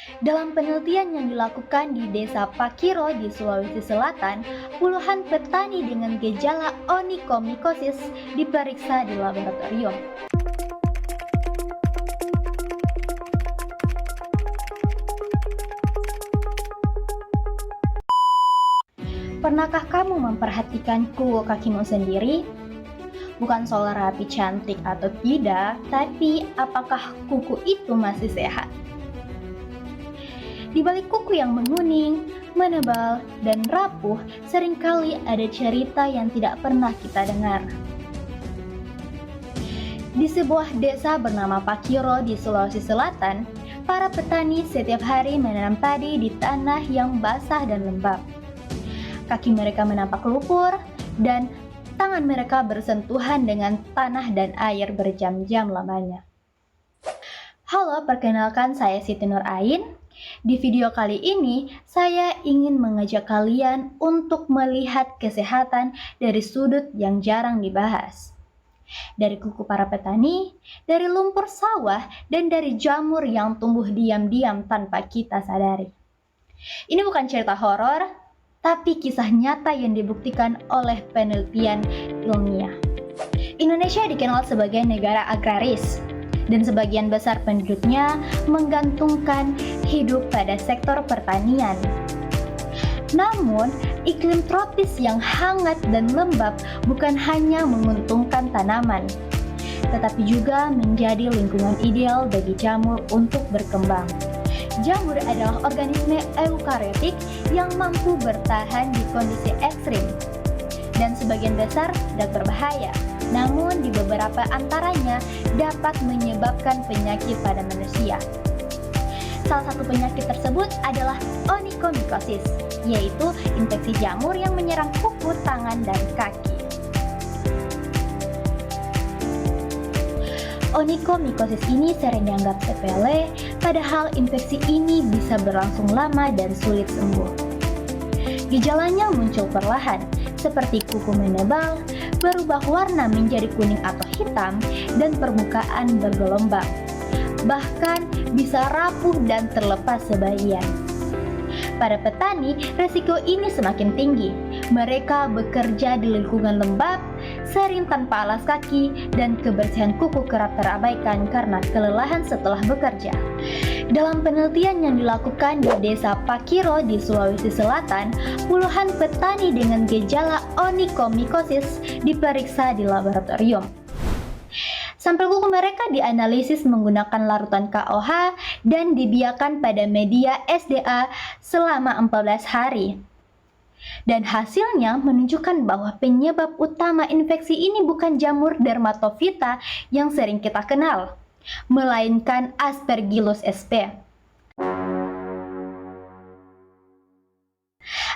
Dalam penelitian yang dilakukan di Desa Pakiro di Sulawesi Selatan, puluhan petani dengan gejala onychomycosis diperiksa di laboratorium. Pernahkah kamu memperhatikan kuku kakimu sendiri? Bukan soal rapi cantik atau tidak, tapi apakah kuku itu masih sehat? Di balik kuku yang menguning, menebal, dan rapuh, seringkali ada cerita yang tidak pernah kita dengar. Di sebuah desa bernama Pakiro di Sulawesi Selatan, para petani setiap hari menanam padi di tanah yang basah dan lembab. Kaki mereka menampak lumpur, dan tangan mereka bersentuhan dengan tanah dan air berjam-jam lamanya. Halo, perkenalkan saya Siti Nur Ain. Di video kali ini, saya ingin mengajak kalian untuk melihat kesehatan dari sudut yang jarang dibahas. Dari kuku para petani, dari lumpur sawah, dan dari jamur yang tumbuh diam-diam tanpa kita sadari. Ini bukan cerita horor, tapi kisah nyata yang dibuktikan oleh penelitian ilmiah. Indonesia dikenal sebagai negara agraris, dan sebagian besar penduduknya menggantungkan hidup pada sektor pertanian. Namun, iklim tropis yang hangat dan lembab bukan hanya menguntungkan tanaman, tetapi juga menjadi lingkungan ideal bagi jamur untuk berkembang. Jamur adalah organisme eukariotik yang mampu bertahan di kondisi ekstrim, dan sebagian besar tidak berbahaya. Namun di beberapa antaranya dapat menyebabkan penyakit pada manusia. Salah satu penyakit tersebut adalah onychomycosis, yaitu infeksi jamur yang menyerang kuku, tangan, dan kaki. Onychomycosis ini sering dianggap sepele, padahal infeksi ini bisa berlangsung lama dan sulit sembuh. Gejalanya muncul perlahan, seperti kuku menebal, berubah warna menjadi kuning atau hitam, dan permukaan bergelombang. Bahkan bisa rapuh dan terlepas sebagian. Pada petani, resiko ini semakin tinggi. Mereka bekerja di lingkungan lembab, sering tanpa alas kaki, dan kebersihan kuku kerap terabaikan karena kelelahan setelah bekerja. Dalam penelitian yang dilakukan di Desa Pakiro di Sulawesi Selatan, puluhan petani dengan gejala onychomycosis diperiksa di laboratorium. Sampel kuku mereka dianalisis menggunakan larutan KOH dan dibiarkan pada media SDA selama 14 hari. Dan hasilnya menunjukkan bahwa penyebab utama infeksi ini bukan jamur dermatofita yang sering kita kenal, melainkan Aspergillus sp.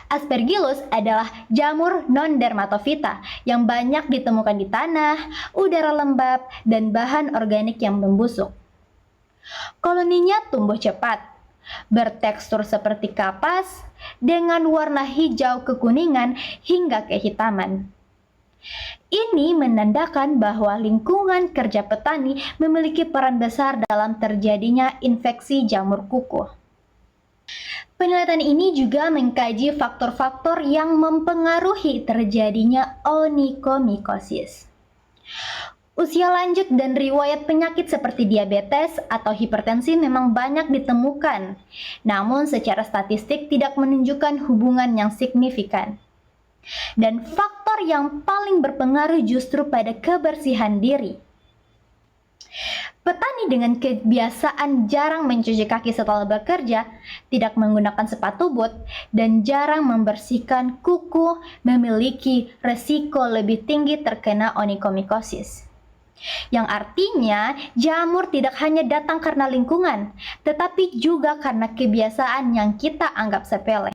Aspergillus adalah jamur non-dermatofita yang banyak ditemukan di tanah, udara lembab, dan bahan organik yang membusuk. Koloninya tumbuh cepat, bertekstur seperti kapas, dengan warna hijau kekuningan hingga kehitaman. Ini menandakan bahwa lingkungan kerja petani memiliki peran besar dalam terjadinya infeksi jamur kuku. Penelitian ini juga mengkaji faktor-faktor yang mempengaruhi terjadinya onychomycosis. Usia lanjut dan riwayat penyakit seperti diabetes atau hipertensi memang banyak ditemukan, namun secara statistik tidak menunjukkan hubungan yang signifikan. Dan faktor yang paling berpengaruh justru pada kebersihan diri. Petani dengan kebiasaan jarang mencuci kaki setelah bekerja, tidak menggunakan sepatu bot, dan jarang membersihkan kuku memiliki resiko lebih tinggi terkena onychomycosis. Yang artinya, jamur tidak hanya datang karena lingkungan, tetapi juga karena kebiasaan yang kita anggap sepele.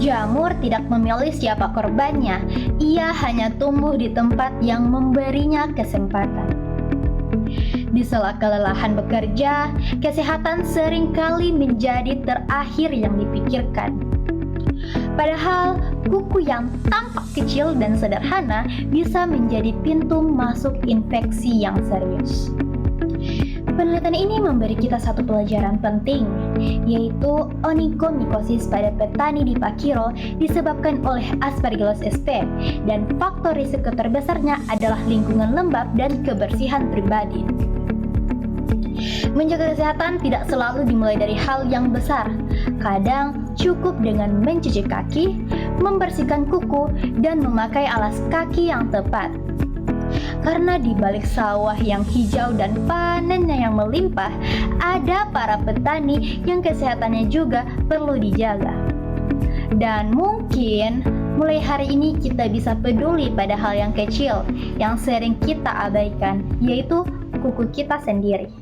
Jamur tidak memilih siapa korbannya, ia hanya tumbuh di tempat yang memberinya kesempatan. Di sela kelelahan bekerja, kesehatan seringkali menjadi terakhir yang dipikirkan. Padahal, kuku yang tampak kecil dan sederhana bisa menjadi pintu masuk infeksi yang serius. Penelitian ini memberi kita satu pelajaran penting, yaitu onikomikosis pada petani di Pakiro disebabkan oleh Aspergillus sp, dan faktor risiko terbesarnya adalah lingkungan lembab dan kebersihan pribadi. Menjaga kesehatan tidak selalu dimulai dari hal yang besar. Kadang cukup dengan mencuci kaki, membersihkan kuku, dan memakai alas kaki yang tepat. Karena di balik sawah yang hijau dan panennya yang melimpah, ada para petani yang kesehatannya juga perlu dijaga. Dan mungkin mulai hari ini kita bisa peduli pada hal yang kecil yang sering kita abaikan, yaitu kuku kita sendiri.